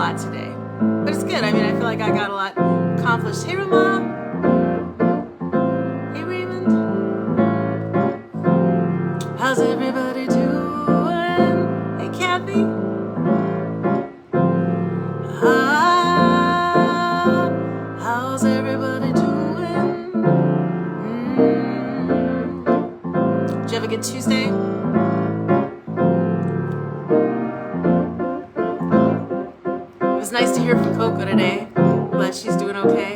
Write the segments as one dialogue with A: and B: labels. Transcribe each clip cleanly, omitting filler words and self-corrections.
A: lot today, but it's good. I mean, I feel like I got a lot accomplished. Hey, Ramon. Hey, Raymond. How's everybody doing? Hey, Kathy. How's everybody doing? Did you have a good Tuesday? It was nice to hear from Coco today. Glad she's doing okay.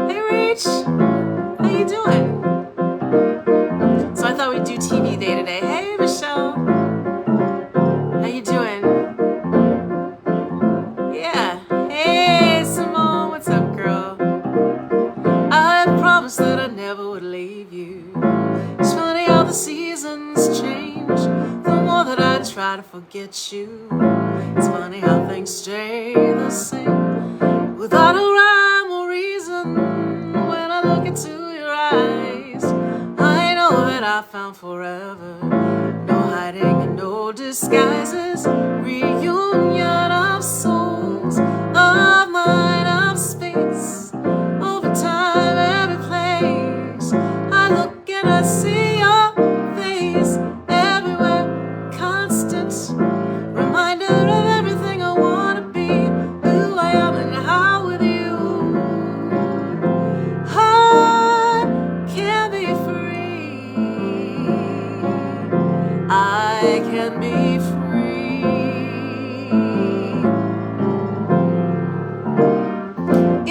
A: Hey, Rach. How you doing? So I thought we'd do TV day today. Hey, Michelle. How you doing? Yeah. Hey, Simone. What's up, girl? I promised that I never would leave you. It's funny how the seasons change. The more that I try to forget you, it's funny how things stay the same. Without a rhyme or reason, when I look into your eyes, I know that I found forever. No hiding and no disguises. Reunion of souls, of mind, of space. Over time, every place I look and I see your face. Everywhere, constant reminder of everything I wanna be, who I am and how with you I can be free. I can be free.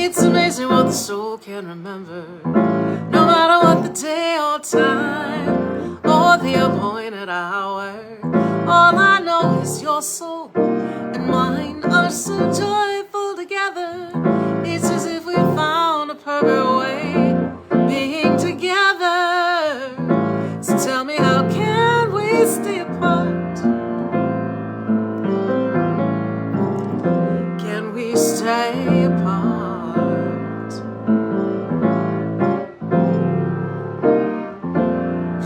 A: It's amazing what the soul can remember, no matter what the day or time or the appointed hour. All I know is your soul and mine are so joyful together. It's as if we found a perfect way being together. So tell me, how can we stay apart? Can we stay apart?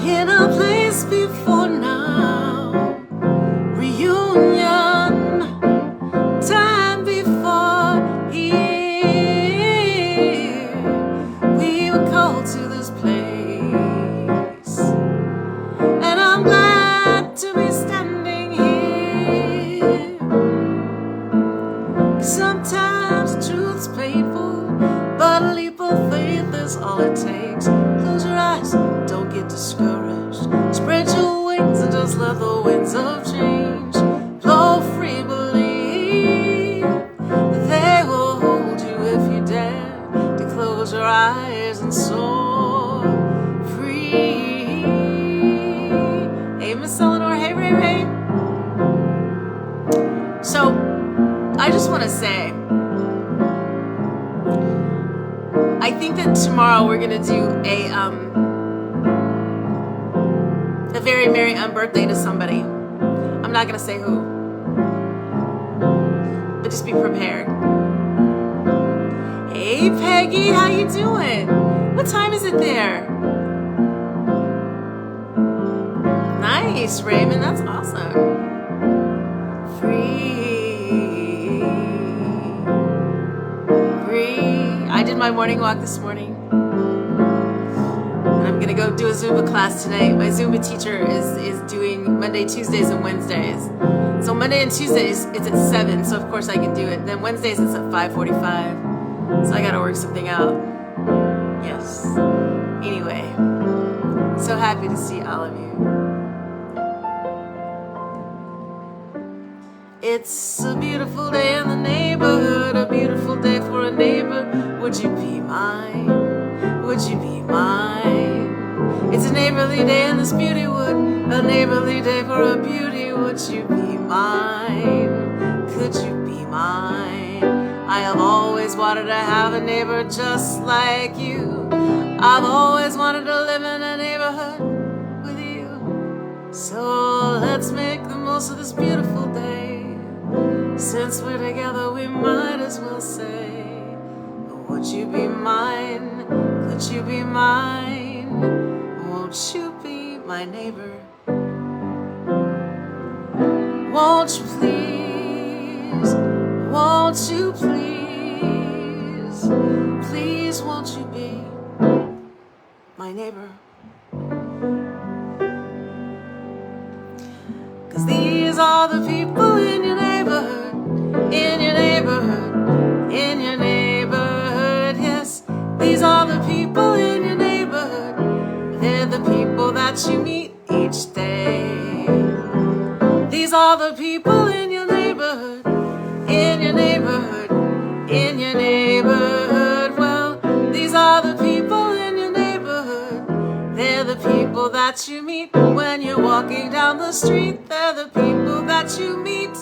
A: In a place before now, reunion, time before here, we were called to this place, and I'm glad to be standing here. Sometimes the truth's painful, but a leap of faith is all it takes. Close your eyes, don't get discouraged. Spread your wings and just let the winds of change blow free. Believe that they will hold you if you dare to close your eyes and soar free. Hey, Miss Eleanor. Hey, Ray Ray. So, I just want to say, I think that tomorrow we're gonna do a very merry birthday to somebody. I'm not gonna say who, but just be prepared. Hey, Peggy, how you doing? What time is it there? Nice, Raymond. That's awesome. Free. I did my morning walk this morning, and I'm gonna go do a Zumba class tonight. My Zumba teacher is doing Monday, Tuesdays, and Wednesdays. So Monday and Tuesdays it's at 7, so of course I can do it. Then Wednesdays it's at 5:45, so I gotta work something out. Yes. Anyway, so happy to see all of you. It's a beautiful day in the neighborhood, a beautiful day for a neighbor. Would you be mine? Would you be mine? It's a neighborly day in this beauty wood, a neighborly day for a beauty. Would you be mine? Could you be mine? I have always wanted to have a neighbor just like you. I've always wanted to live in a neighborhood with you. So let's make the most of this beautiful day. Since we're together, we might as well say would you be mine? Could you be mine? Won't you be my neighbor? Won't you please? Won't you please? Please won't you be my neighbor? 'Cause these are the people in your neighborhood, in your neighborhood, in your neighborhood, yes. These are the people in your neighborhood. They're the people that you meet each day. These are the people in your neighborhood, in your neighborhood, in your neighborhood. Well, these are the people in your neighborhood. They're the people that you meet when you're walking down the street. They're the people that you meet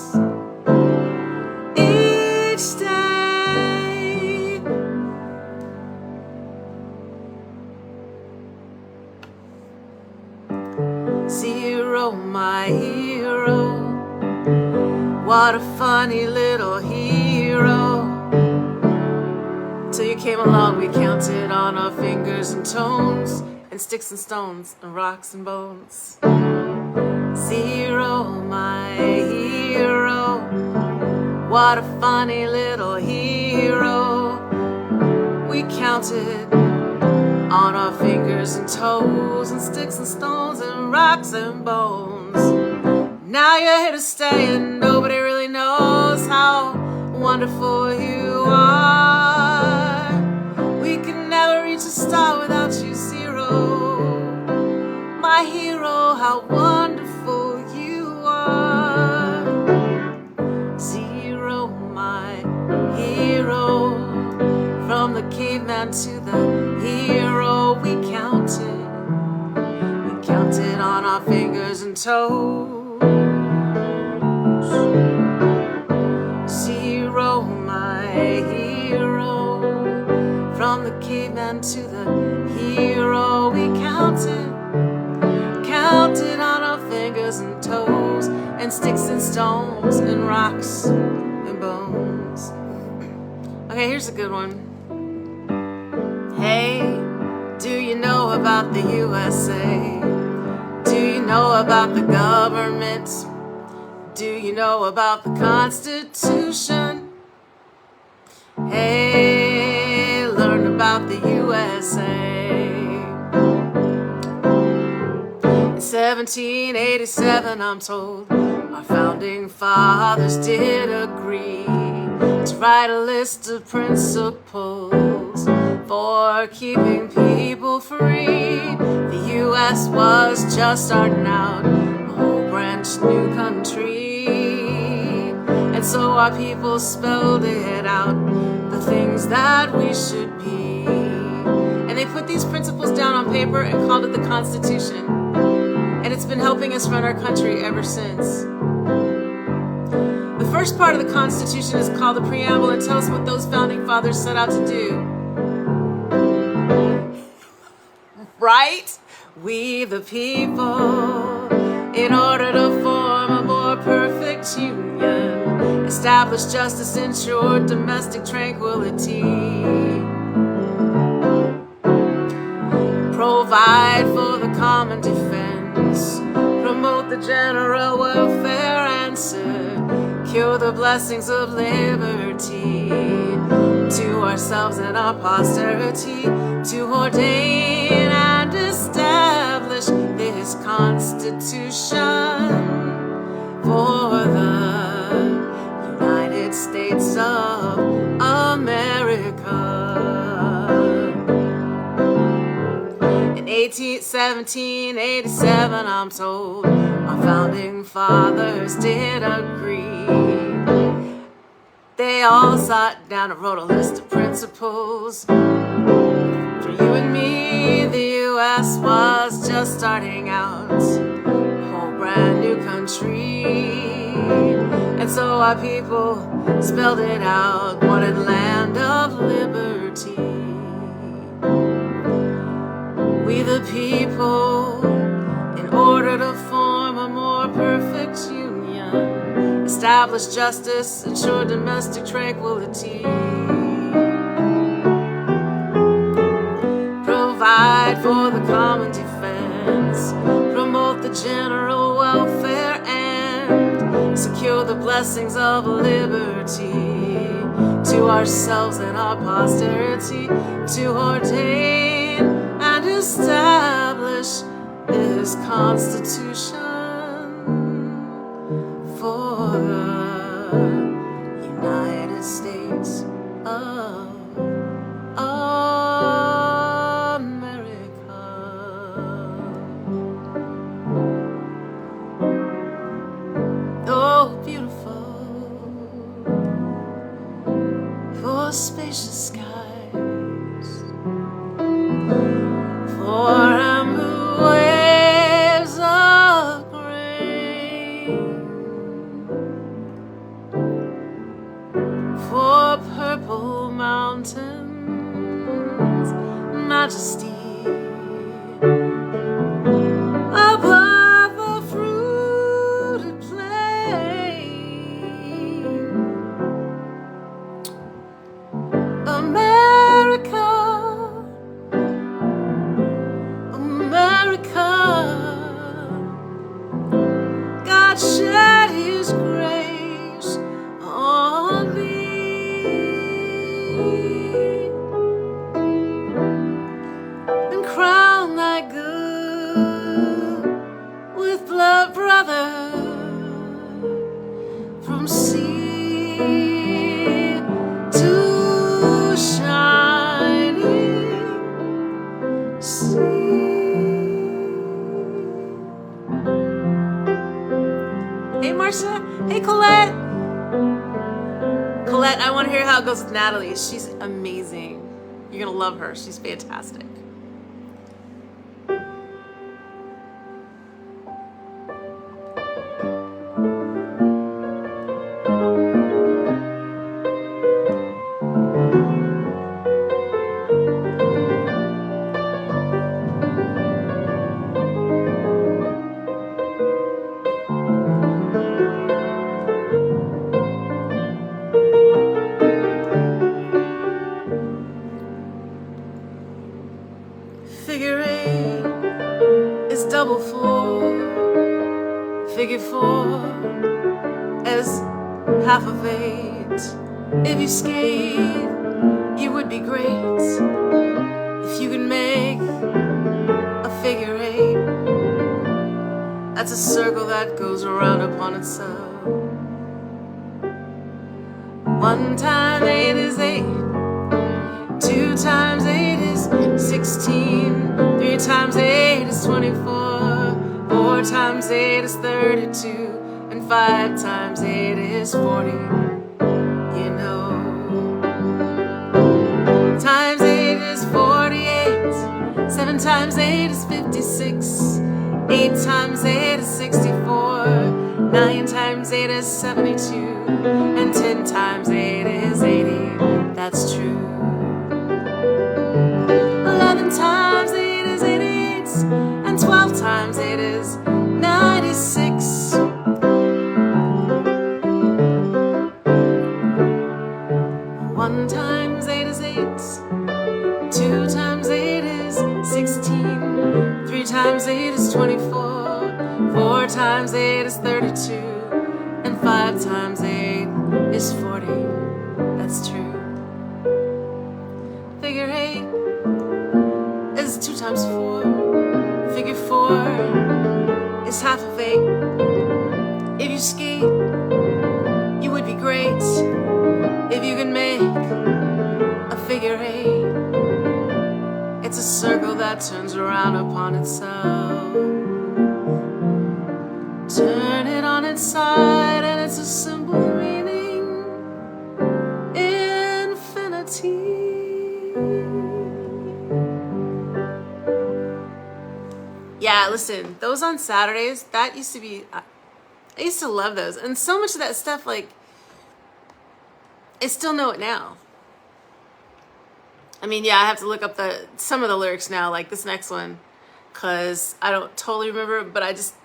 A: each day. Zero, my hero. What a funny little hero. Till you came along, we counted on our fingers and tones, and sticks and stones, and rocks and bones. Zero, my hero. What a funny little hero. We counted on our fingers and toes, and sticks and stones, and rocks and bones. Now you're here to stay, and nobody really knows how wonderful you are. We can never reach a star without you, Zero. My hero, how wonderful you are. Zero, my hero. From the caveman to the hero, we counted on our fingers and toes. Zero, my hero. From the caveman to the hero, we counted on our fingers and toes, and sticks and stones, and rocks and bones. Okay, here's a good one. Hey, do you know about the USA? Do you know about the government? Do you know about the Constitution? Hey, learn about the USA. In 1787, I'm told, our founding fathers did agree to write a list of principles for keeping people free. The U.S. was just starting out, a whole brand new country. And so our people spelled it out, the things that we should be. And they put these principles down on paper and called it the Constitution. And it's been helping us run our country ever since. The first part of the Constitution is called the Preamble and tells us what those founding fathers set out to do. Right? We the people, in order to form a more perfect union, establish justice, ensure domestic tranquility, provide for the common defense, promote the general welfare, and secure the blessings of liberty to ourselves and our posterity, to ordain and establish this Constitution for the United States of America. In 1787, I'm told, our founding fathers did agree. They all sat down and wrote a list of principles. For you and me, the U.S. was just starting out, a whole brand new country. And so our people spelled it out, wanted land of liberty. We the people, in order to form a more perfect union, establish justice, ensure domestic tranquility, blessings of liberty to ourselves and our posterity, to ordain and establish this Constitution for the United States of America. Oh, beautiful, for spacious skies, for amber waves of grain, for purple mountains, majesty above the fruited plain. America, America, God shed his grace on thee and crown thy good with blood, brother, from sea to shining sea. Hey, Marcia. Hey, Colette. Colette, I want to hear how it goes with Natalie. She's amazing. You're going to love her. She's fantastic. Figure 8 is double 4. Figure 4 is half of 8. If you skate, you would be great. If you could make a figure 8, that's a circle that goes around upon itself. 1 times 8 is 8. 2 times 8 is 16. 3 times 8 is 24. 4 times 8 is 32. And 5 times 8 is 40. You know, times 8 is 48. 7 times 8 is 56. 8 times 8 is 64. 9 times 8 is 72. And 10 times 8 is 80. That's true. 11 times 8 is 88, and 12 times 8 is 96. 1 times 8 is 8, 2 times 8 is 16, 3 times 8 is 24, 4 times 8 is 32, and 5 times 8 is 40. That's true. Figure 8 is 2 times 4. Figure 4 is half of 8. If you skate, you would be great. If you can make a figure 8, it's a circle that turns around upon itself. Turn it on its side and it's a simple meaning, infinity. Yeah, listen, those on Saturdays, that used to be, I used to love those. And so much of that stuff, like, I still know it now. I mean, yeah, I have to look up some of the lyrics now, like this next one, because I don't totally remember, but I just,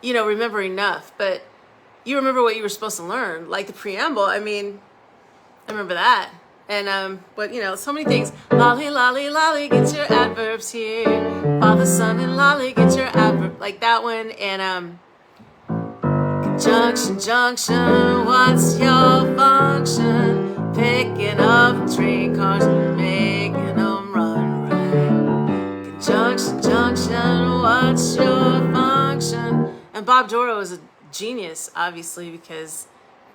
A: remember enough. But you remember what you were supposed to learn, like the preamble. I mean, I remember that. And, but, so many things. Lolly, lolly, lolly, get your adverbs here. Father, son, and lolly, get your adverb. Like that one. And, Junction, junction, what's your function? Picking up train cars and making them run right. Junction, junction, what's your function? And Bob Doro is a genius, obviously, because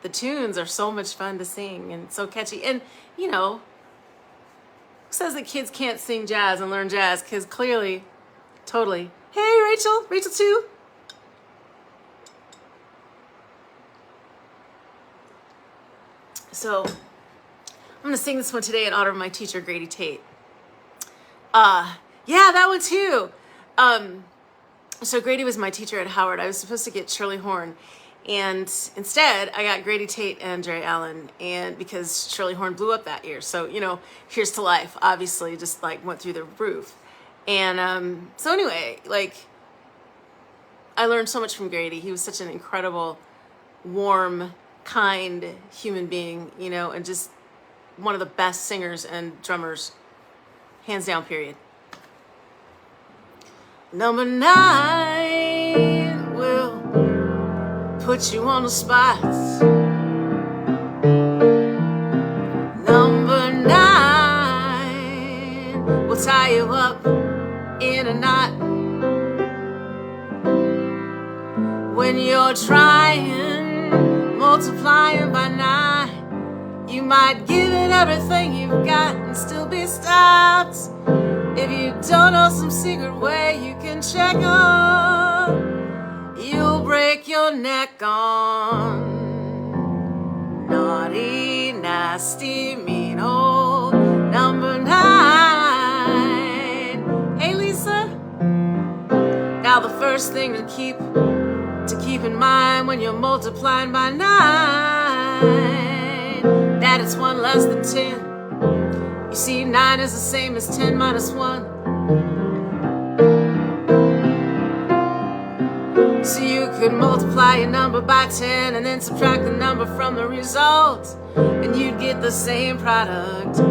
A: the tunes are so much fun to sing and so catchy. And, you know, who says that kids can't sing jazz and learn jazz? Because clearly, totally. Hey, Rachel. Rachel, too. So, I'm going to sing this one today in honor of my teacher, Grady Tate. Yeah, that one, too. So Grady was my teacher at Howard. I was supposed to get Shirley Horn. And instead, I got Grady Tate and Jerry Allen, and because Shirley Horn blew up that year. So, you know, Here's to Life, obviously, just like went through the roof. And so anyway, like, I learned so much from Grady. He was such an incredible, warm, kind human being, you know, and just one of the best singers and drummers, hands down, period. Number 9 will put you on the spot. Number 9 will tie you up in a knot. When you're trying, multiplying by 9, you might give it everything you've got and still be stopped. If you don't know some secret way you can check on, you'll break your neck on naughty, nasty, mean old number 9. Hey, Lisa. Now the first thing to keep in mind when you're multiplying by 9, that it's 1 less than 10. You see, 9 is the same as 10 minus 1. So you could multiply your number by 10 and then subtract the number from the result, and you'd get the same product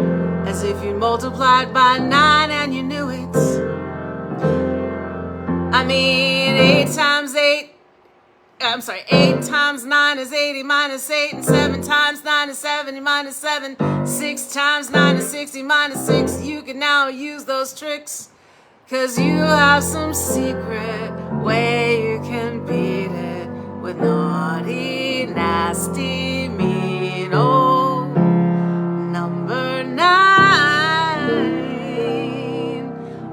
A: as if you multiplied by 9 and you knew it. I mean, 8 times 9 is 80 minus 8, and 7 times 9 is 70 minus 7. 6 times 9 is 60 minus 6. You can now use those tricks, 'cause you have some secret way you can beat it with naughty, nasty, mean old number 9.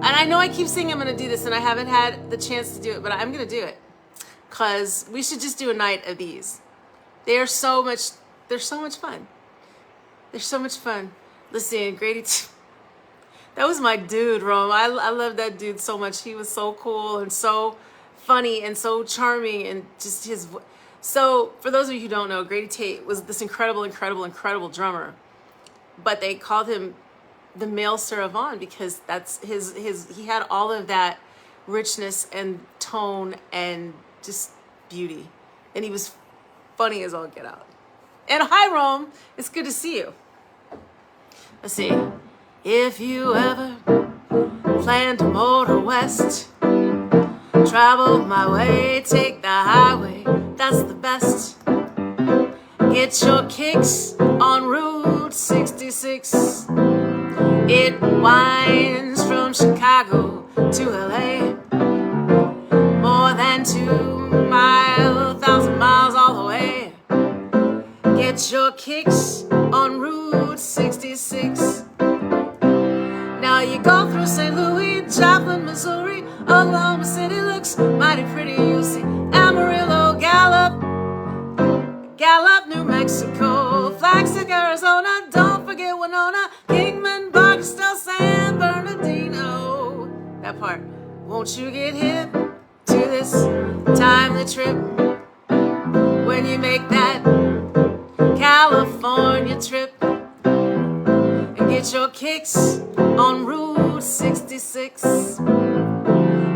A: And I know I keep saying I'm going to do this, and I haven't had the chance to do it, but I'm going to do it. Because we should just do a night of these. They're so much fun. They're so much fun. Listen, Grady, that was my dude, Rome. I love that dude so much. He was so cool and so funny and so charming, and just his. So for those of you who don't know, Grady Tate was this incredible drummer, but they called him the male Sarah Vaughan because that's he had all of that richness and tone and just beauty, and he was funny as all get out. And hi, Rome, it's good to see you. Let's see. If you ever plan to motor west, travel my way, take the highway, that's the best. Get your kicks on Route 66. It winds from Chicago to LA, more than 1,000 miles all the way. Get your kicks on Route 66. Now you go through St. Louis, Joplin, Missouri, Oklahoma City looks mighty pretty. You see Amarillo, Gallup, New Mexico, Flagstaff, Arizona. Don't forget Winona, Kingman, Barksdale, San Bernardino. That part. Won't you get hip to this time the trip when you make that California trip and get your kicks on Route 66.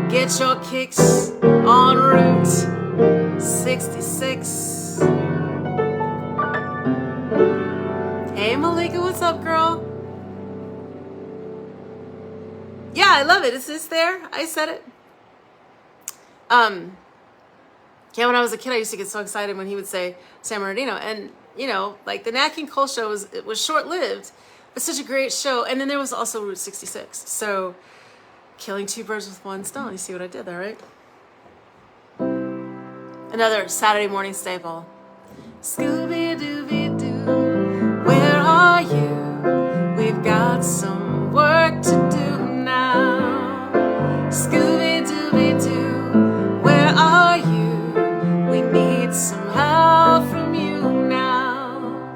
A: Get your kicks on Route 66. Hey Malika, what's up, girl? Yeah, I love it. Is this there? I said it. Yeah, when I was a kid, I used to get so excited when he would say San Bernardino. And, you know, like the Nat King Cole show was short-lived, but such a great show. And then there was also Route 66. So killing two birds with one stone. You see what I did there, right? Another Saturday morning staple. Scooby-Dooby-Doo, where are you? We've got some work to do now. Scooby-Dooby-Doo, where are you? We need some help from you now.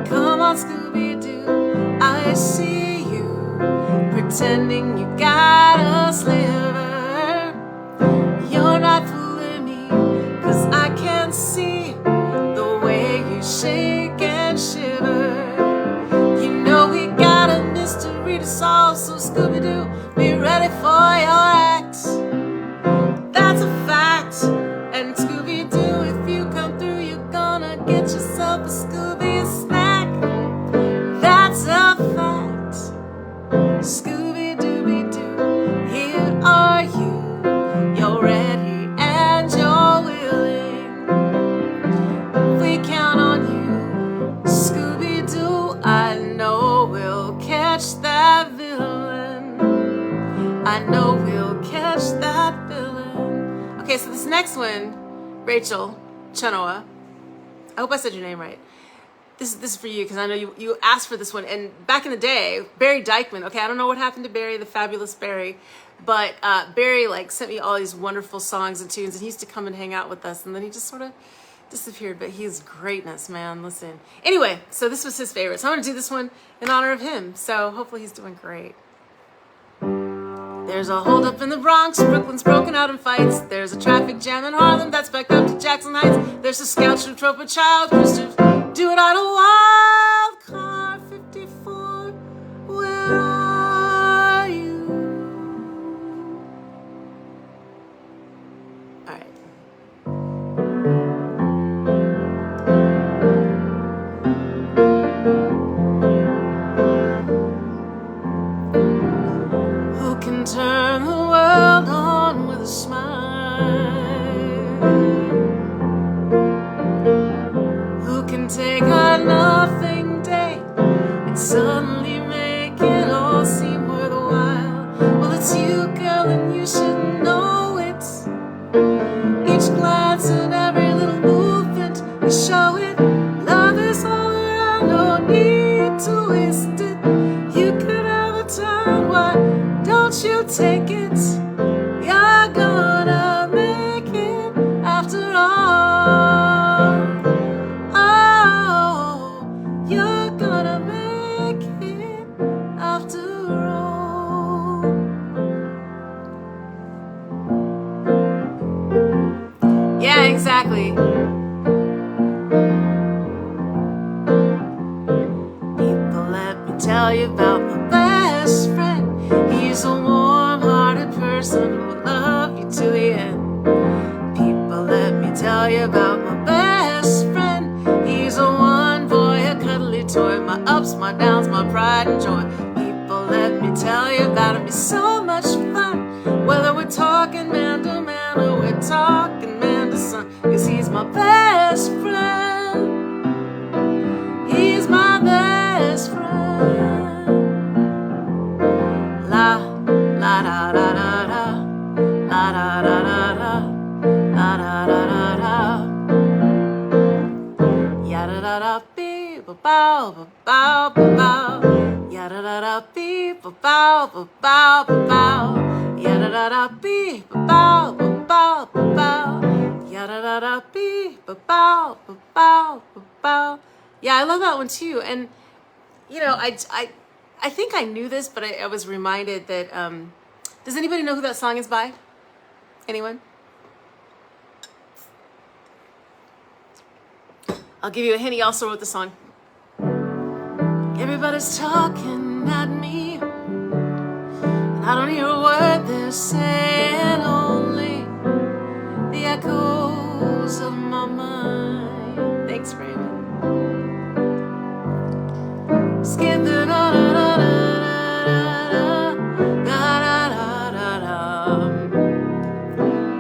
A: Come on, Scooby-Doo, I see you pretending you got a sliver. You're not fooling me, 'cause I can see the way you shake and shiver. You know we got a mystery to solve, so Scooby-Doo, be ready for your act. That's a fact. And Scooby-Doo, if you come through, you're gonna get yourself a Scooby snack. That's a fact. Scooby-Dooby-Doo, here are you. You're ready and you're willing. We count on you, Scooby-Doo. I know we'll catch that villain. I know we'll catch that villain. Okay, so this next one, Rachel Chenoa. I hope I said your name right. This is for you, because I know you asked for this one. And back in the day, Barry Dykeman. Okay, I don't know what happened to Barry, the fabulous Barry, but Barry like sent me all these wonderful songs and tunes, and he used to come and hang out with us, and then he just sort of disappeared. But he's greatness, man. Listen. Anyway, so this was his favorite. So I'm gonna do this one in honor of him. So hopefully he's doing great. There's a holdup in the Bronx, Brooklyn's broken out in fights. There's a traffic jam in Harlem that's backed up to Jackson Heights. There's a scout troop trope, a child Christopher, do it on a wild car 54. Where are you? All right. Who can turn the world on with a smile? Who can take a nothing day and suddenly make it all seem worthwhile? Well, it's you, girl, and you should know it. Each glance and every little movement, you show it. Love is all around, no need to waste it. You could have a time, why don't you take it? You're gonna make it after all. Oh, you're gonna make it after all. Yeah, exactly. People, let me tell you about my best friend. He's a warm-hearted person who will love you to the end. People, let me tell you about my best friend. He's a one boy, a cuddly toy. My ups, my downs, my pride and joy. People, let me tell you about him. He's so much fun. Whether we're talking man to man or we're talking man to son, 'cause he's my best friend. He's my best friend. La la da da da da, la da da da da, la da da da da. Ya da da da beep ba bow ba bow ba bow. Ya da da da beep ba bow ba bow ba bow. Ya da da da beep ba bow ba bow ba bow. Ya da da da beep ba bow ba bow ba bow. Yeah, I love that one too. And you know, I think I knew this, but I was reminded that, does anybody know who that song is by? Anyone? I'll give you a hint. He also wrote the song. Everybody's talking at me, and I don't hear a word they're saying, only the echoes of my mind. Thanks, Raymond. Skip the da da da da da da da da da.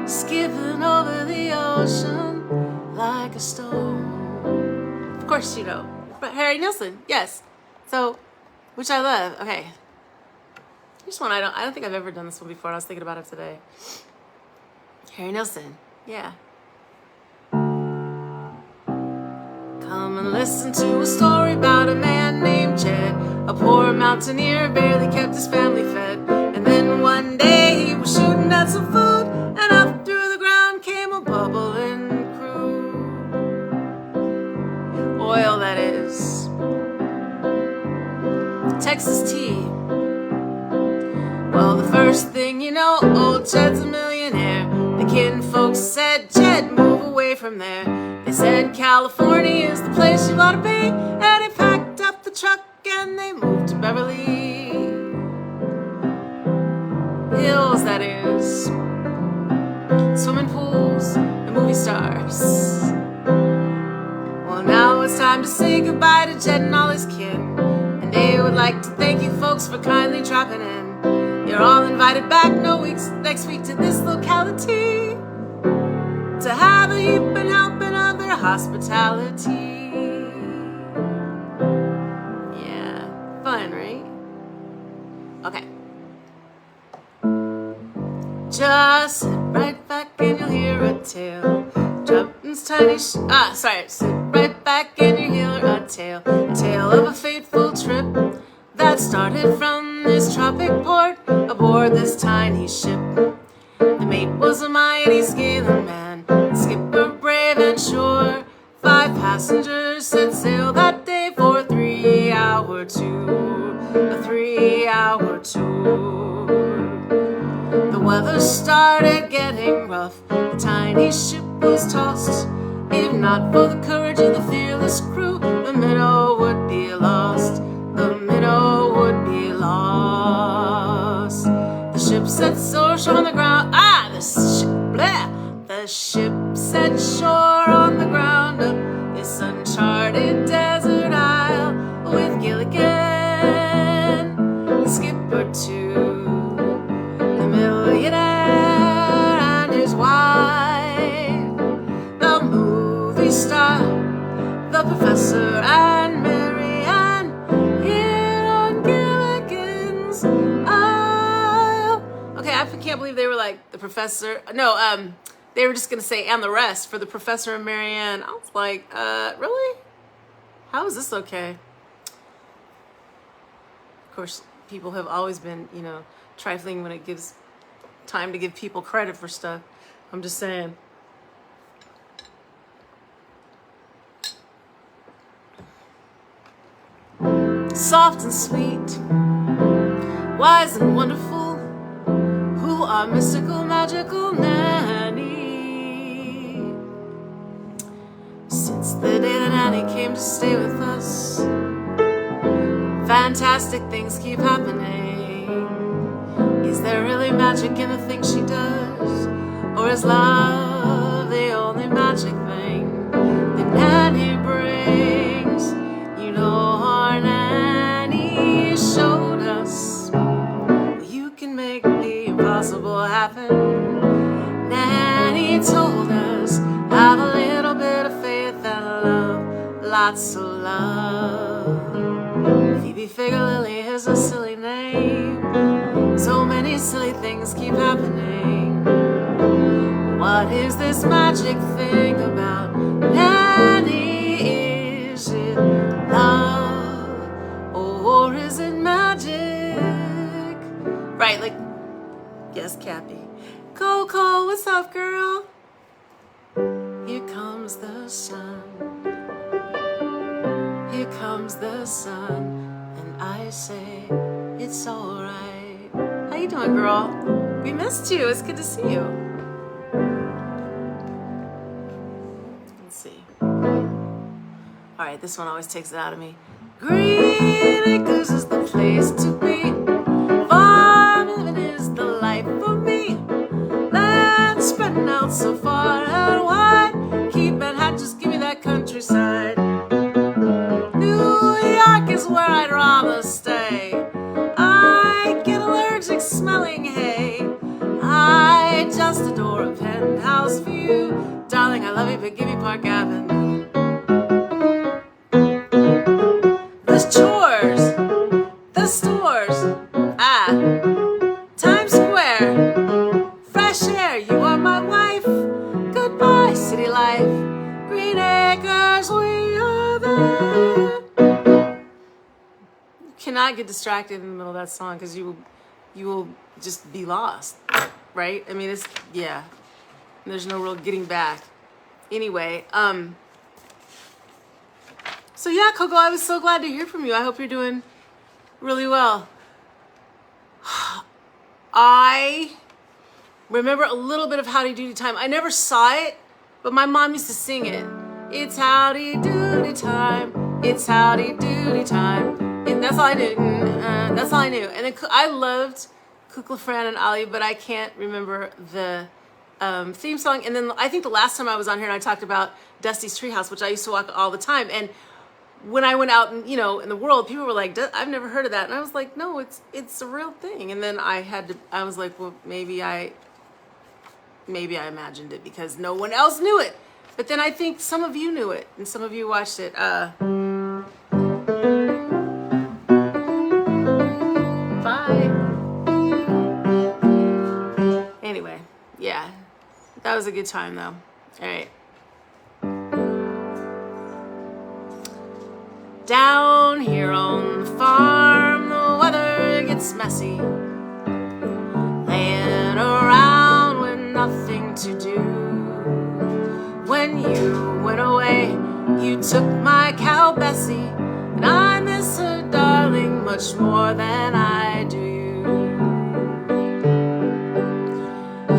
A: Skipping over the ocean. Harry Nilsson, yes. So, which I love. Okay. Here's one I don't think I've ever done this one before. I was thinking about it today. Harry Nilsson, yeah. Come and listen to a story about a man named Jed. A poor mountaineer barely kept his family fed. And then one day he was shooting at some food, and up through the ground came a bubbling crude oil, that is. Texas tea. Well, the first thing you know, old Jed's a millionaire. The kinfolks said, Jed, move away from there. They said, California is the place you ought to be. And he packed up the truck and they moved to Beverly Hills, that is. Swimming pools and movie stars. Well, now it's time to say goodbye to Jed and all his kin. And they would like to thank you folks for kindly dropping in. You're all invited back next week to this locality to have a heaping helping of their hospitality. Yeah, fun, right? Okay. Just sit right back and you'll hear a tale. Jumpin's tiny sit right back and you'll hear a tale of a fateful trip that started from this tropic port aboard this tiny ship. The mate was a mighty scaling man, the skipper brave and sure. 5 passengers set sail that day for a 3-hour tour. A 3-hour tour. The weather started getting rough. The tiny ship was tossed. If not for the courage of the fearless crew, the minnow would be lost. The minnow would be lost. The ship set shore on the ground. The ship set shore on the ground of this uncharted desert isle with Gilligan, the skipper too, the millionaire and his wife, the movie star, the professor and Mary Ann here on Gilligan's Isle. Okay, I can't believe they were like the professor. No, they were just gonna say and the rest for the professor and Mary Ann. I was like, really? How is this okay? Of course, people have always been, trifling when it gives time to give people credit for stuff. I'm just saying. Soft and sweet, wise and wonderful, who are mystical, magical nanny. Since the day that Nanny came to stay with us, fantastic things keep happening. Is there really magic in the things she does? Or is love the only magic thing that Nanny brings? Our Nanny showed us you can make the impossible happen. Nanny told us, have a little bit of faith and love, lots of love. Phoebe Figure Lily is a silly name. So many silly things keep happening. What is this magic thing about Nanny? Is it love or is it magic? Right, like, yes, Cappy. Coco, what's up, girl? Here comes the sun. Here comes the sun. And I say, it's alright. How you doing, girl? We missed you. It's good to see you. Let's see. Alright, this one always takes it out of me. Green Acres is the place to be. Farm living is the life for me. Land spreading out so far and wide. Keep Manhattan, just give me that countryside. New York is where I'd rather stay. I get allergic smelling hay. I just adore a penthouse view. Darling, I love you, but give me Park Avenue. not get distracted in the middle of that song because you will just be lost, right? I mean, yeah, there's no real getting back. Anyway, so yeah, Coco, I was so glad to hear from you. I hope you're doing really well. I remember a little bit of Howdy Doody Time. I never saw it, but my mom used to sing it. It's Howdy Doody Time. It's Howdy Doody Time. And that's all I knew. That's all I knew. And then I loved Kukla, Fran, and Ali, but I can't remember the theme song. And then I think the last time I was on here and I talked about Dusty's Treehouse, which I used to walk all the time. And when I went out and, you know, in the world, people were like, I've never heard of that. And I was like, no, it's a real thing. And then I was like, well, maybe I imagined it because no one else knew it. But then I think some of you knew it and some of you watched it. Bye. Anyway, yeah, that was a good time though. All right. Down here on the farm, the weather gets messy. Laying around with nothing to do. When you went away, you took my cow Bessie, and I miss her, darling, much more than I do you.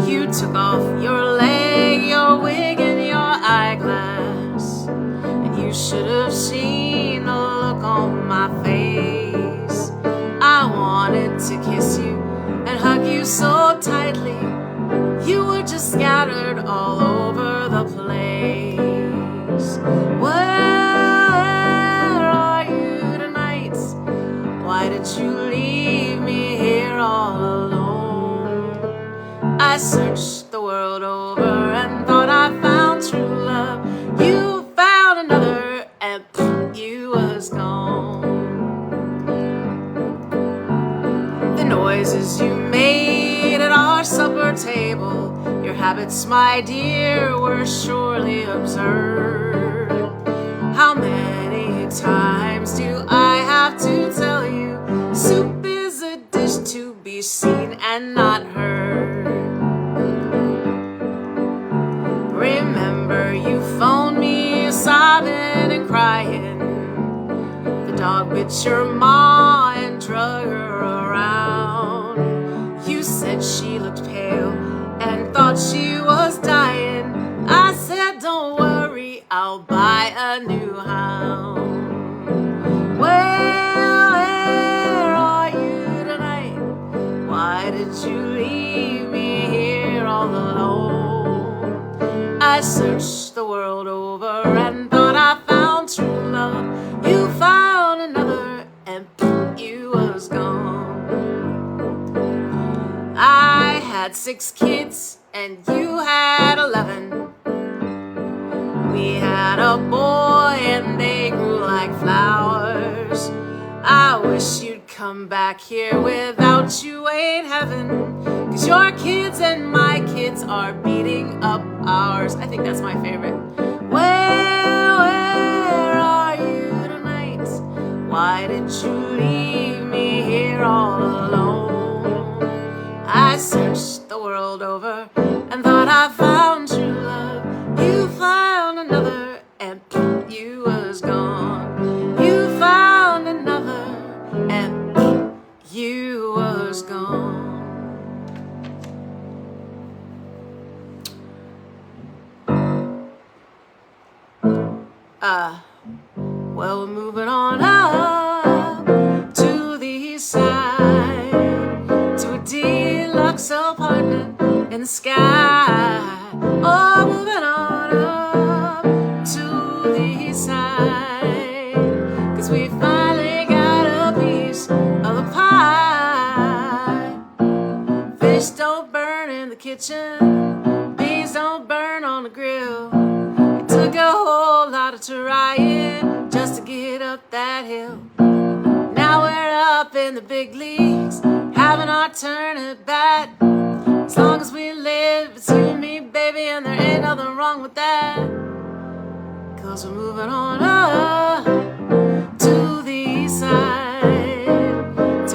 A: You took off your leg, your wig, and your eyeglass, and you should have seen the look on my face. I wanted to kiss you and hug you so tightly. You were just scattered all over the place. Where are you tonight? Why did you leave me here all alone? I searched the world over and thought I found true love. You found another and you was gone. The noises you made at our supper table, your habits, my dear, were surely observed. How many times do I have to tell you, soup is a dish to be seen and not heard? Remember you phoned me sobbing and crying. The dog bit your ma and drug her around. You said she looked pale and thought she was dying. I said, don't worry, I'll buy a new hound. Well, where are you tonight? Why did you leave me here all alone? I searched the world over and thought I found true love. You found another and you was gone. I had 6 kids and you had 11. We had a boy and they grew like flowers. I wish you'd come back here. Without you ain't heaven. 'Cause your kids and my kids are beating up ours. I think that's my favorite. Well, where are you tonight? Why did you leave me here all alone? I searched the world over and thought I found true love. You found another and you was gone. You found another and you was gone. Well, we're moving on up to the east side, to a deluxe apartment in the sky. Oh, moving on up to the east side, 'cause we finally got a piece of the pie. Fish don't burn in the kitchen, beans don't burn on the grill. It took a whole lot of trying just to get up that hill. Now we're up in the big leagues, having our turn at bat. As long as we live, it's you and me, baby, and there ain't nothing wrong with that. 'Cause we're moving on up to the east side.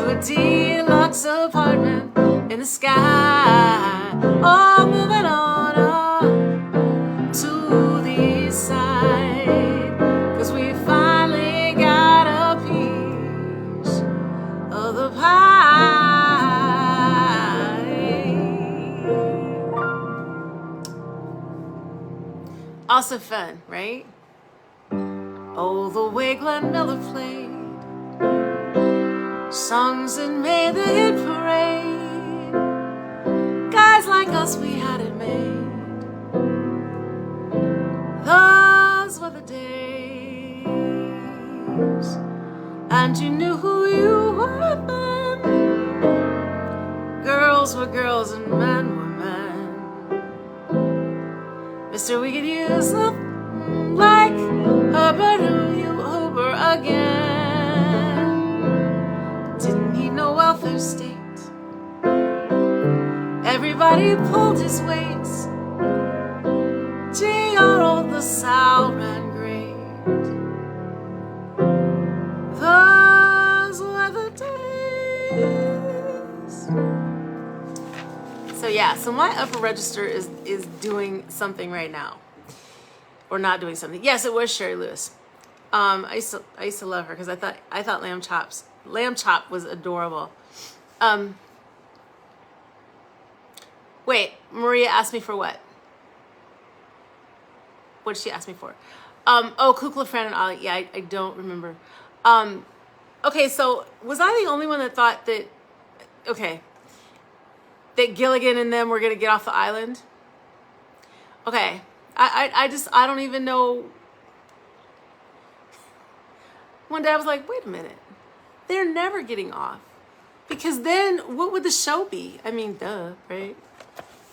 A: to a deluxe apartment in the sky. Oh, moving on up to the east side, 'cause we finally got a piece of the pie. Also fun, right? Oh, the way Glenn Miller played songs that made the hit parade. Guys like us, we had it made. Those were the days, and you knew who you were then. Girls were girls and men were men. Mister, we could use them like Herbert, who you Uber again. Didn't need no welfare state. Everybody pulled his weight. Gee, our old LaSalle ran great. Those were the days. So yeah, so my upper register is doing something right now. Or not doing something. Yes, it was Sherry Lewis. I used to love her because I thought Lamb Chop was adorable. Wait, Maria asked me for what? What did she ask me for? Oh, Kukla, Fran, and Ollie. Yeah, I don't remember. Okay, so was I the only one that thought that? Okay, that Gilligan and them were gonna get off the island? Okay. I don't even know. One day I was like, wait a minute. They're never getting off. Because then what would the show be? I mean, duh, right?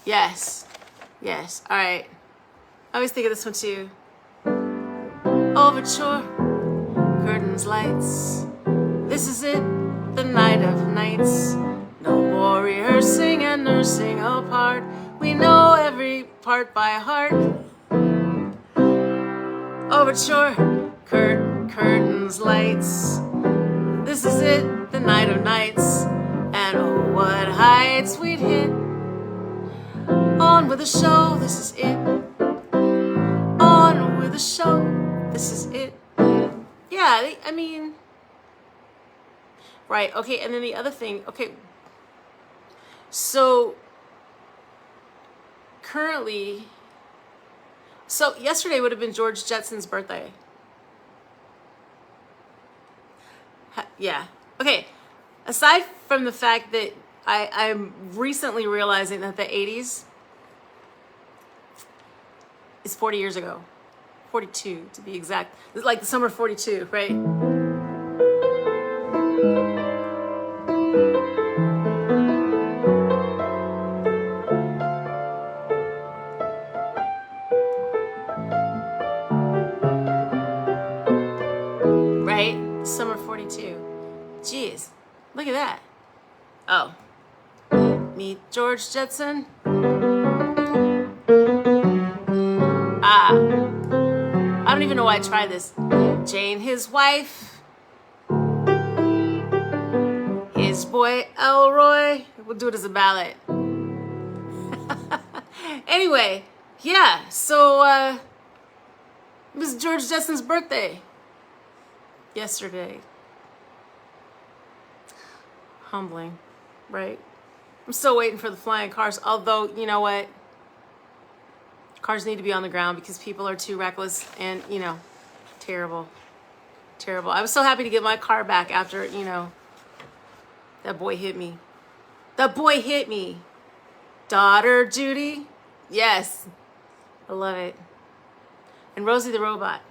A: Yes. Yes. All right. I always think of this one too. Overture, curtains, lights. This is it, the night of nights. No more rehearsing and nursing a part. We know every part by heart. Overture, curtains, lights. This is it, the night of nights. And oh, what heights we'd hit. On with the show, this is it. On with the show, this is it. Yeah, I mean, right, okay, and then the other thing, okay, so currently, so yesterday would have been George Jetson's birthday. Yeah. Okay. Aside from the fact that I'm recently realizing that the 80s is 40 years ago. 42 to be exact. It's like the summer of 42, right? Right? Summer 42. Jeez, look at that. Oh. Meet George Jetson. I don't even know why I tried this. Jane, his wife. His boy, Elroy. We'll do it as a ballad. Anyway, yeah, so it was George Jetson's birthday yesterday. Humbling, right? I'm still waiting for the flying cars, although, you know what? Cars need to be on the ground because people are too reckless and, you know, terrible. Terrible. I was so happy to get my car back after, you know, that boy hit me. That boy hit me. Daughter Judy. Yes. I love it. And Rosie the robot.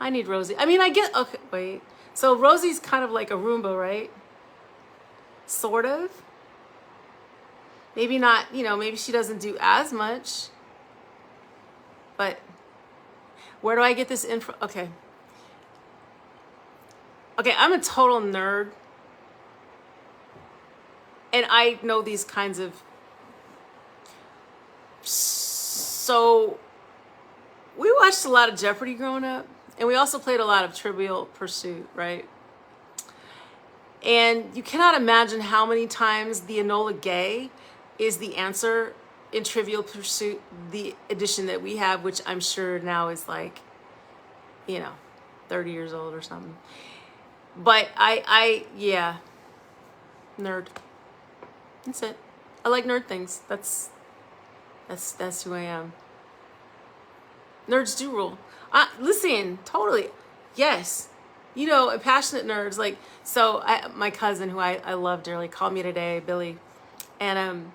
A: I need Rosie. I mean, I get, okay, wait. So Rosie's kind of like a Roomba, right? Sort of. Maybe not, you know, maybe she doesn't do as much. But where do I get this info? Okay. Okay, I'm a total nerd. And I know these kinds of... So, we watched a lot of Jeopardy growing up. And we also played a lot of Trivial Pursuit, right? And you cannot imagine how many times the Enola Gay is the answer in Trivial Pursuit, the edition that we have, which I'm sure now is like, 30 years old or something. But yeah, nerd. That's it. I like nerd things. That's who I am. Nerds do rule. Listen, totally. Yes. Passionate nerds. Like, so my cousin, who I love dearly, called me today, Billy. And,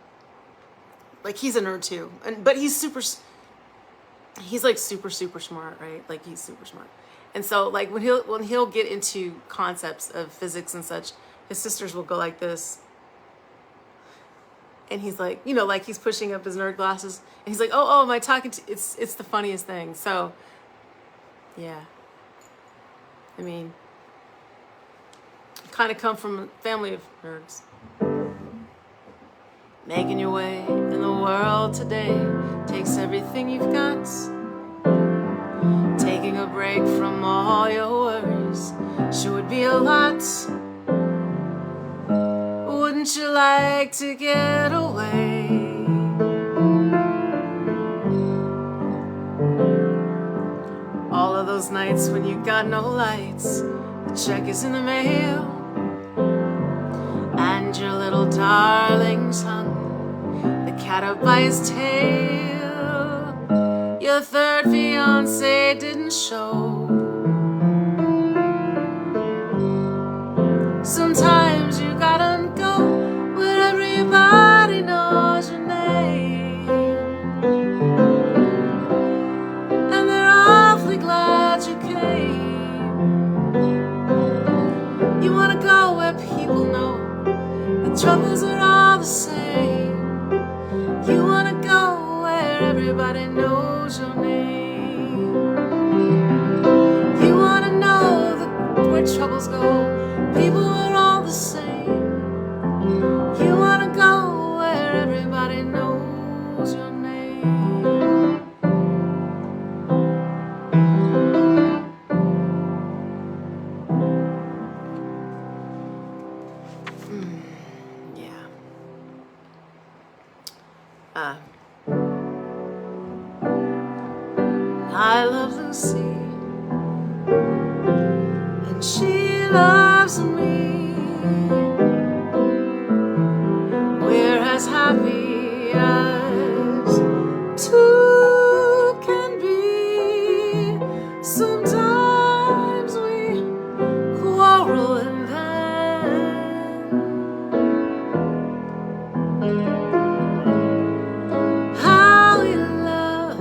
A: like, he's a nerd too. But he's like super, super smart, right? Like, he's super smart. And so, like, when he'll get into concepts of physics and such, his sisters will go like this. And he's like, like he's pushing up his nerd glasses. And he's like, oh, am I talking to... It's the funniest thing. So, yeah. I mean, I kind of come from a family of nerds. Making your way in the world today takes everything you've got. Taking a break from all your worries sure would be a lot. Wouldn't you like to get away? All of those nights when you got no lights, the check is in the mail, and your little darling's hung the cat up by his tail. Your third fiance didn't show. Sometimes you gotta go where everybody knows your name, and they're awfully glad you came. You wanna go where people know the troubles are all the same. You wanna go where everybody knows your name. You wanna know where troubles go, people are all the same. You wanna go where everybody knows your name. Yeah. I love Lucy, and she loves me. We're as happy as two can be. Sometimes we quarrel and then how we love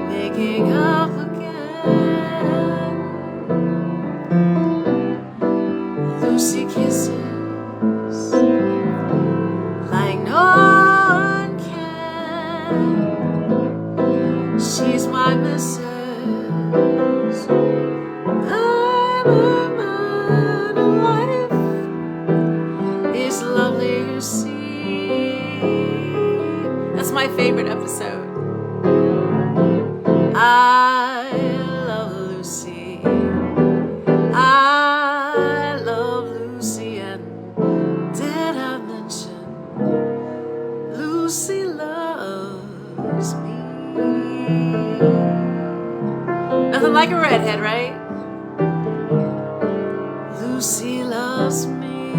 A: making up again. Lucy kisses like no one can. She's my missus. I'm her man of life. It's lovely to see. That's my favorite episode. I love Lucy. I love Lucy, and did I mention Lucy loves me? Nothing like a redhead, right? Lucy loves me.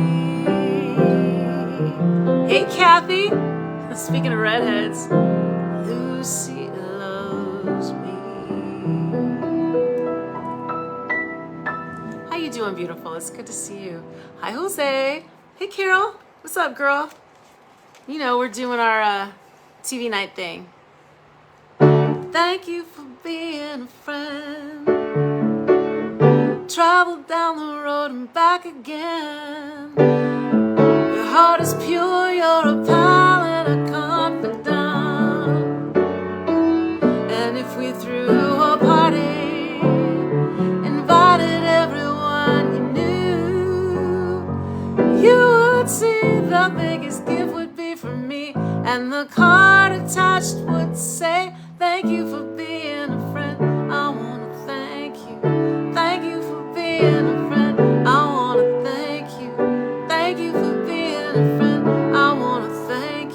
A: Hey, Kathy. Speaking of redheads, Lucy loves me. How you doing, beautiful? It's good to see you. Hi, Jose. Hey, Carol. What's up, girl? We're doing our TV night thing. Thank you for being a friend. Travel down the road and back again. Your heart is pure, you're a pal and a confidant. And if we threw a party, invited everyone you knew, you would see the biggest gift would be from me, and the card attached would say, thank you for being a friend. I wanna thank you. Thank you for being a friend. I wanna thank you. a friend. I wanna thank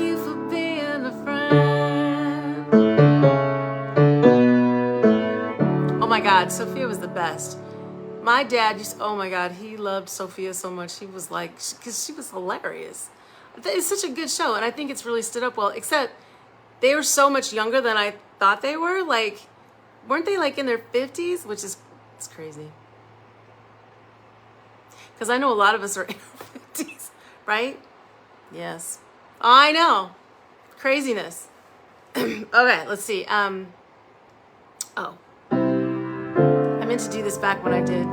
A: you for being a friend. Oh my God, Sophia was the best. My dad oh my God, he loved Sophia so much. He was like, because she was hilarious. It's such a good show, and I think it's really stood up well, except they were so much younger than I thought they were. Like, weren't they like in their 50s? Which is, it's crazy. Because I know a lot of us are in our 50s, right? Yes. I know. Craziness. Okay, let's see. Oh. I meant to do this back when I did,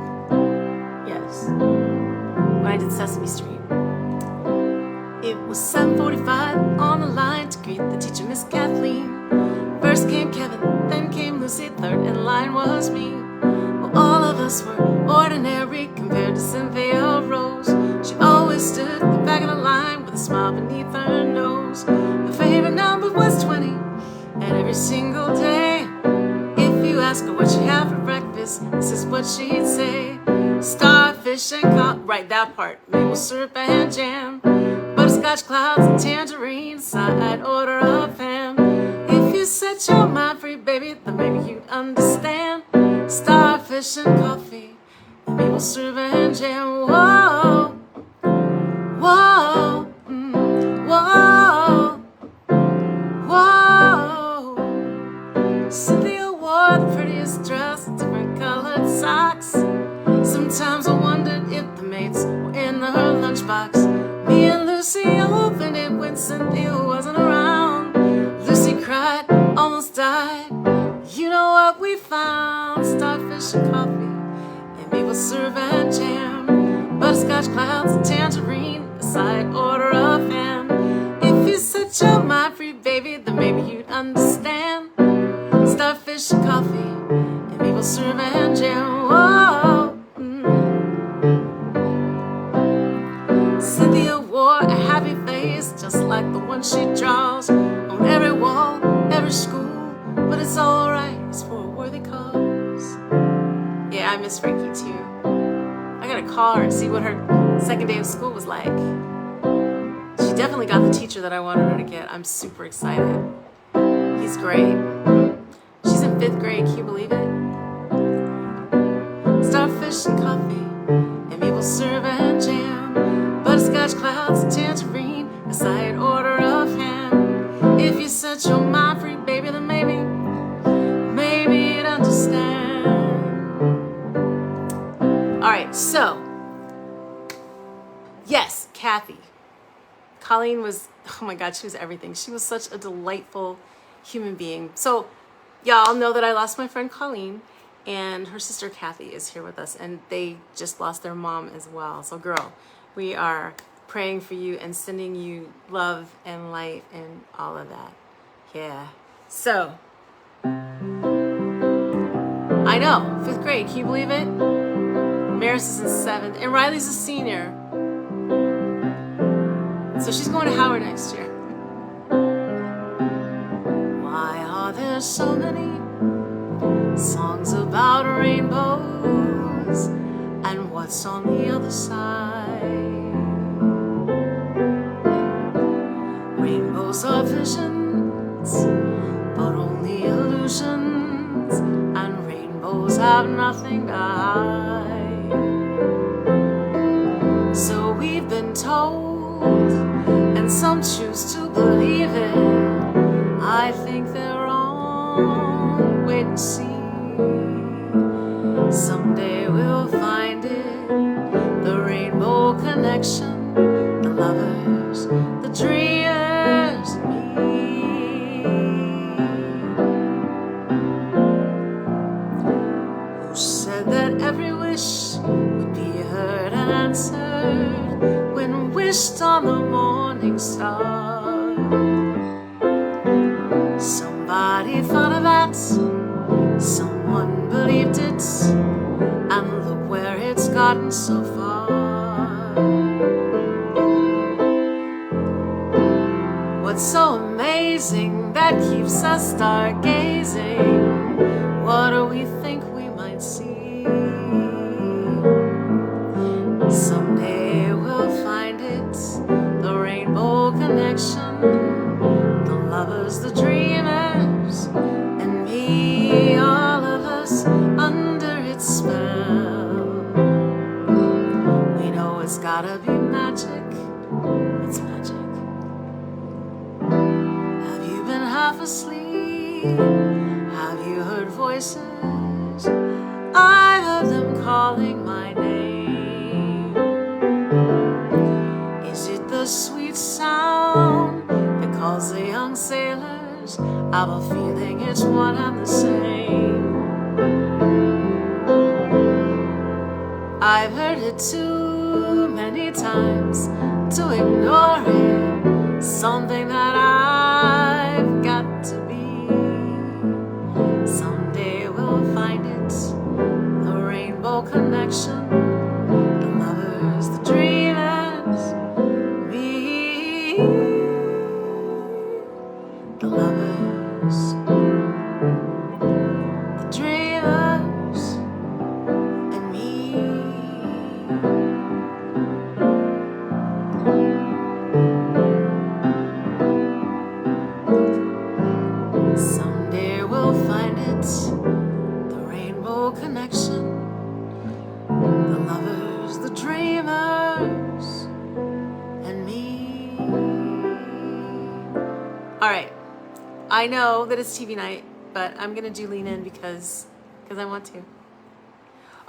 A: yes, when I did Sesame Street. It was 7:45 on the line to greet the teacher, Miss Kathleen. First came Kevin, then came Lucy, third in line was me. Well, all of us were ordinary compared to Cynthia Rose. She always stood at the back of the line with a smile beneath her nose. Her favorite number was 20, and every single day, if you ask her what she had for breakfast, this is what she'd say. Starfish and right, that part. Maple syrup and jam, butterscotch clouds and tangerine, side order of ham. If you set your mind free, baby, then maybe you'd understand. Starfish and coffee, and maple syrup and jam. Whoa, whoa, whoa, whoa. Cynthia wore the prettiest dress, different colored socks. Sometimes I wondered if the mates were in her lunchbox. Me and Lucy opened it when Cynthia wasn't around. Lucy cried, almost died. You know what we found? Starfish and coffee, and maple syrup and jam, butterscotch clouds and tangerine, a side order of ham. If you set your mind free, baby, then maybe you'd understand. Starfish and coffee, and maple syrup and jam. Whoa. Cynthia wore a happy face, just like the one she draws on every wall, every school. But it's alright, it's for a worthy cause. Yeah, I miss Frankie too. I gotta call her and see what her second day of school was like. She definitely got the teacher that I wanted her to get. I'm super excited. He's great. She's in 5th grade, can you believe it? Starfish and coffee, and maple syrup and jam, butterscotch clouds and tangerine, a side order of ham. If you set your mind free, baby, then maybe you'd understand. All right, so, yes, Kathy. Colleen was, oh my God, she was everything. She was such a delightful human being. So, y'all know that I lost my friend Colleen, and her sister Kathy is here with us, and they just lost their mom as well. So, girl, we are praying for you and sending you love and light and all of that. Yeah. So, I know, 5th grade, can you believe it? Maris is in 7th, and Riley's a senior. So she's going to Howard next year. Why are there so many songs about rainbows, and what's on the other side? Rainbows are visions, but only illusions, and rainbows have nothing to hide. So we've been told, and some choose to believe it. I think they're wrong. Wait and see. Someday we'll find it, the rainbow connection, the lovers, the dreamers, and me. Who said that every wish would be heard and answered when wished on the morning star? Somebody thought of that, someone believed it, and look where it's gotten so far. What's so amazing that keeps us stargazing? What do we think we might see? Someday we'll find it, magic, it's magic. Have you been half asleep? Have you heard voices? I heard them calling my name. Is it the sweet sound that calls the young sailors? I've a feeling it's one and the same. I've heard it too many times to ignore it. Something that I've got to be. Someday we'll find it, the rainbow connection, the lovers, the dreamers, me, the lovers, the dreamers, and me. Someday we'll find it, the rainbow connection, the lovers, the dreamers, and me. All right, I know that it's TV night, but I'm gonna do Lean In because I want to.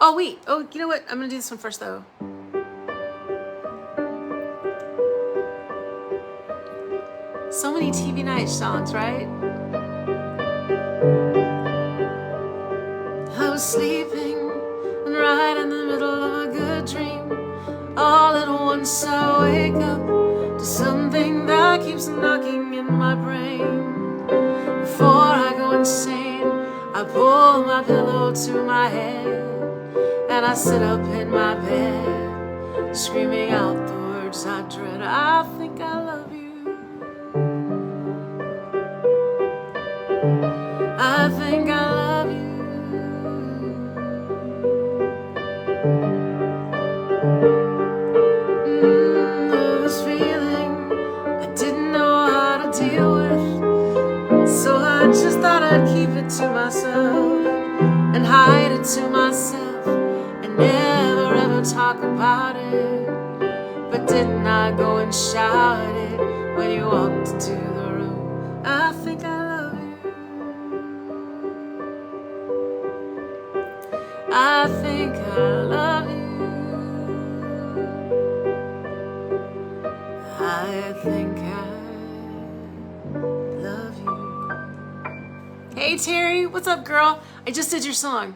A: Oh wait, oh, you know what? I'm gonna do this one first though. So many TV night songs, right? I was sleeping and right in the middle of a good dream. All at once I wake up to something that keeps knocking in my brain. Before I go insane, I pull my pillow to my head and I sit up in my bed, screaming out the words I dread. I think I love you. I think I love you. This feeling I didn't know how to deal with, so I just thought I'd keep it to myself and hide it to myself and never ever talk about it. But didn't I go and shout it when you walked into the room? I think I love you. I think I love you. I think I love you. Hey Terry, what's up girl? I just did your song.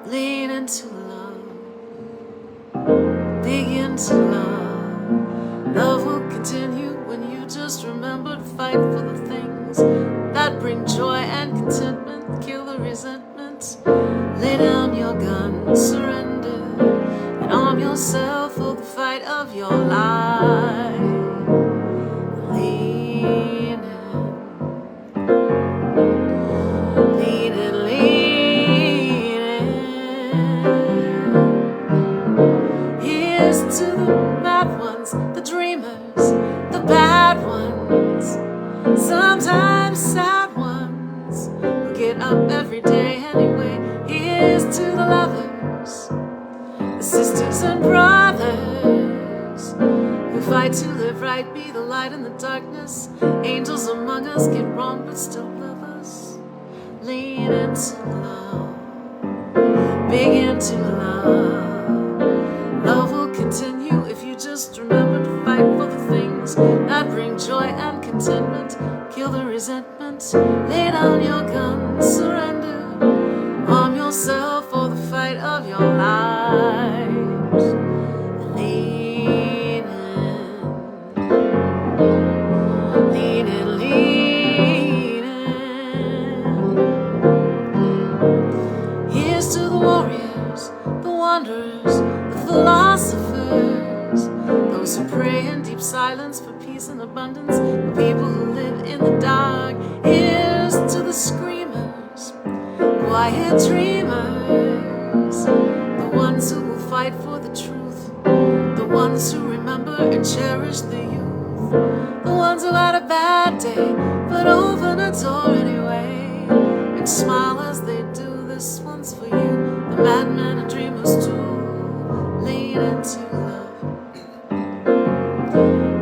A: Lean into love, dig into love. Love will continue when you just remember to fight for the things that bring joy and contentment. Kill the resentment, lay down your gun, surrender, and arm yourself for the fight of your life. Lean in, lean in, lean in. Here's to the bad ones, the dreamers, the bad ones, sometimes sad ones, who get up every day anyway. Here's to the lovers, the sisters and brothers, who fight to live right, be the light in the darkness. Angels among us get wrong but still love us. Lean into love, big into love. Love will continue if you just remember to fight for the things that bring joy and contentment. Kill the resentment, lay down your gun, surrender, arm yourself for the fight of your lives. Lean in, lean in, lean in. Here's to the warriors, the wanderers, the philosophers, those who pray in deep silence for peace and abundance, the people who live in the dark. Here's to the screamers, quiet dreamers, the ones who will fight for the truth, the ones who remember and cherish the youth, the ones who had a bad day but open a door anyway and smile as they do. This one's for you, the madmen and dreamers too. Lean lean into love.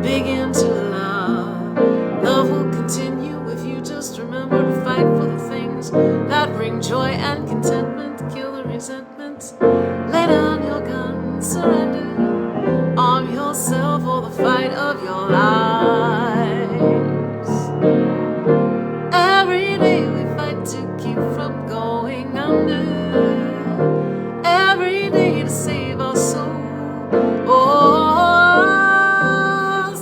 A: Begin to love. Love will continue if you just remember to fight for the things that bring joy and contentment. Kill the resentment. Lay down your gun. Surrender. Arm yourself for the fight of your lives. Every day we fight to keep from going under. Every day to save our soul. Oh,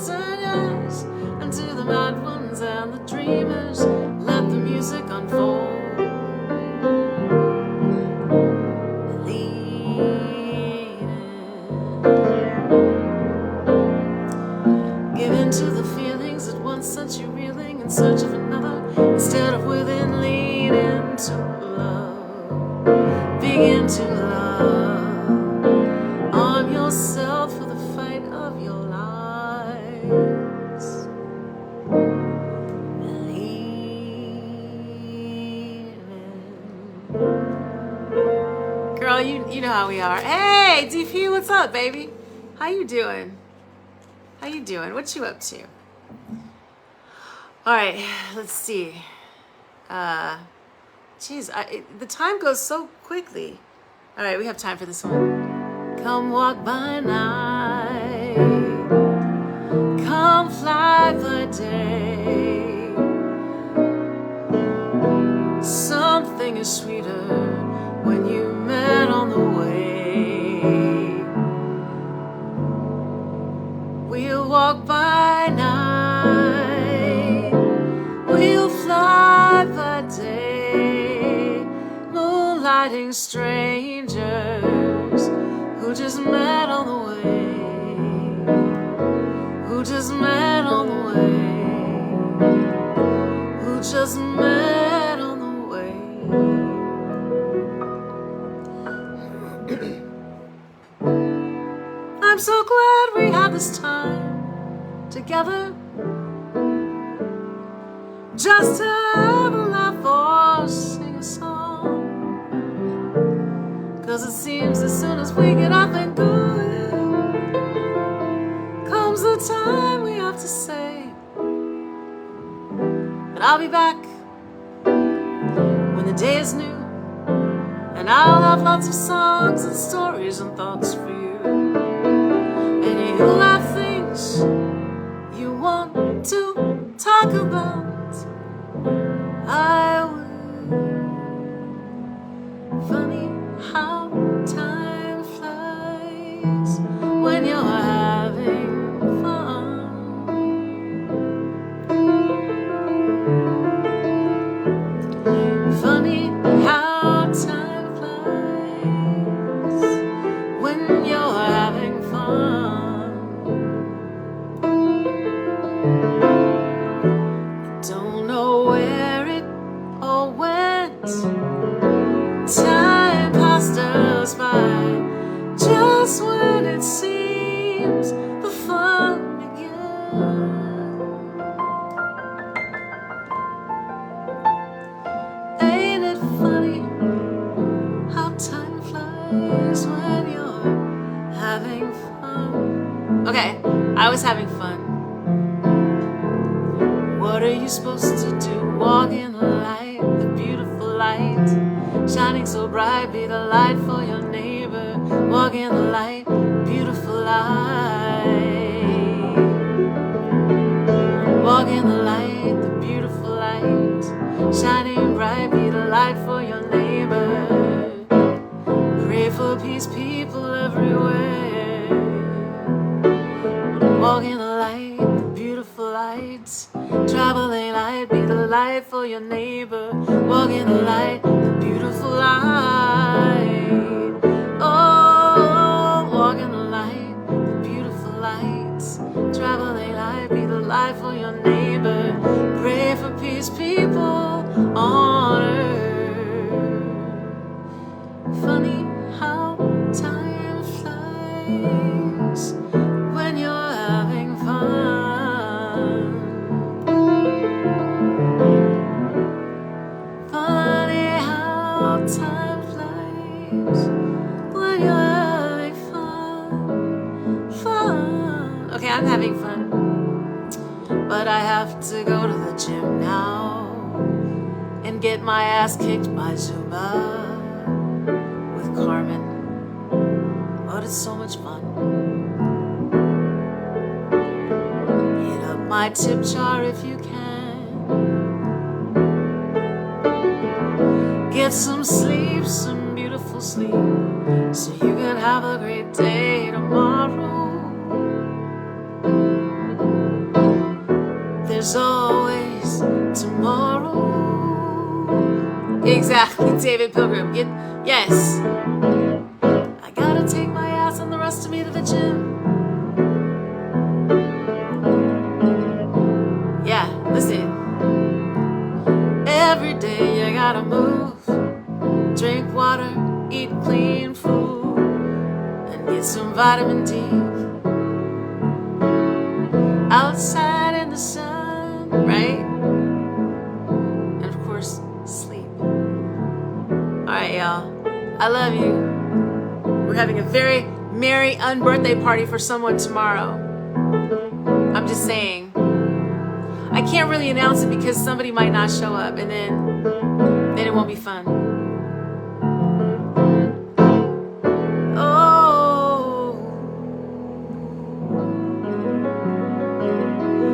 A: turn yes unto the mad ones and the dreamers. Let the music unfold. Give in to the feelings that once sent you reeling in search of another. Instead of within, lean into love. Begin to love. Arm yourself for the fight of your lives. Believe in. Girl, you know how we are. Hey, DP, what's up, baby? How you doing? How you doing? What you up to? All right, let's see. Geez, the time goes so quickly. All right, we have time for this one. Come walk by night. Come fly by day. Something is sweeter when you met on the way. We'll walk by night, we'll fly by day, moonlighting strangers who just met on the way, who just met on the way, who just met on the way. I'm so glad we had this time together, just to have a laugh or sing a song. 'Cause it seems as soon as we get up and good, comes the time we have to say that I'll be back when the day is new, and I'll have lots of songs and stories and thoughts for you. And you'll have things you want to talk about. I will. Funny how time flies when you're having fun. Funny how time flies when you're having fun. Don't know where it all went. Time passed us by just when it seems the fun began. Ain't it funny how time flies when you're having fun? Okay, I was having fun. What are you supposed to do? Walk in the light, the beautiful light, shining so bright. Be the light for your neighbor. Walk in the light, beautiful light. Walk in the light, the beautiful light, shining bright. Be the light for your neighbor. Pray for peace, people everywhere. Walk in the light, the beautiful light, traveling light. Be the light for your neighbor. Walk in the light, the beautiful light. Oh, walk in the light, the beautiful light, traveling light. Be the light for your neighbor. Pray for peace, people on earth. Funny how time flies when you're having fun. Funny how time flies when you're having fun. Okay, I'm having fun, but I have to go to the gym now and get my ass kicked by Zumba with Carmen. But it's so much fun. Hit up my tip jar if you can. Get some sleep, some beautiful sleep, so you can have a great day tomorrow. There's always tomorrow. Exactly, David Pilgrim. Yes. I gotta take my ass and the rest of me to the gym. Yeah, listen. Every day you gotta move, drink water, eat clean food, and get some vitamin D. Outside in the sun, right? And of course, sleep. Alright, y'all. I love you. We're having a very merry unbirthday party for someone tomorrow. I'm just saying. I can't really announce it because somebody might not show up, and then it won't be fun. Oh,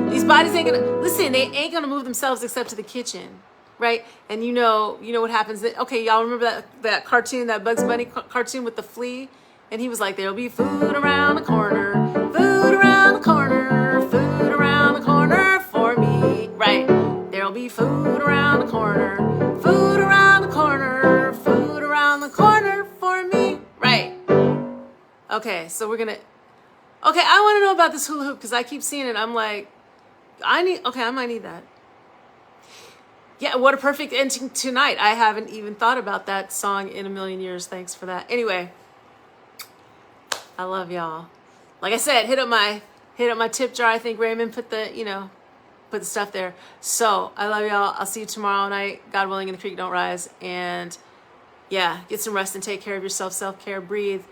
A: these bodies ain't gonna listen. They ain't gonna move themselves except to the kitchen, right? And you know what happens. Okay, y'all remember that cartoon, that Bugs Bunny cartoon with the flea, and he was like, "There'll be food around the corner, food around the corner, food around the corner for me." Right? There'll be food around the corner, food around the corner, food around the corner for me. Right? Okay, so we're gonna. Okay, I want to know about this hula hoop because I keep seeing it. I'm like, I might need that. Yeah, what a perfect ending tonight. I haven't even thought about that song in a million years. Thanks for that. Anyway, I love y'all. Like I said, hit up my tip jar. I think Raymond put the stuff there. So I love y'all. I'll see you tomorrow night, God willing, and the creek don't rise. And yeah, get some rest and take care of yourself. Self-care, breathe,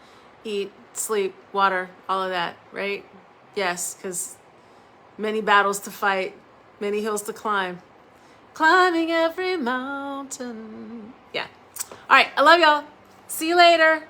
A: eat, sleep, water, all of that, right? Yes, because many battles to fight, many hills to climb. Climbing every mountain. Yeah. All right, I love y'all. See you later.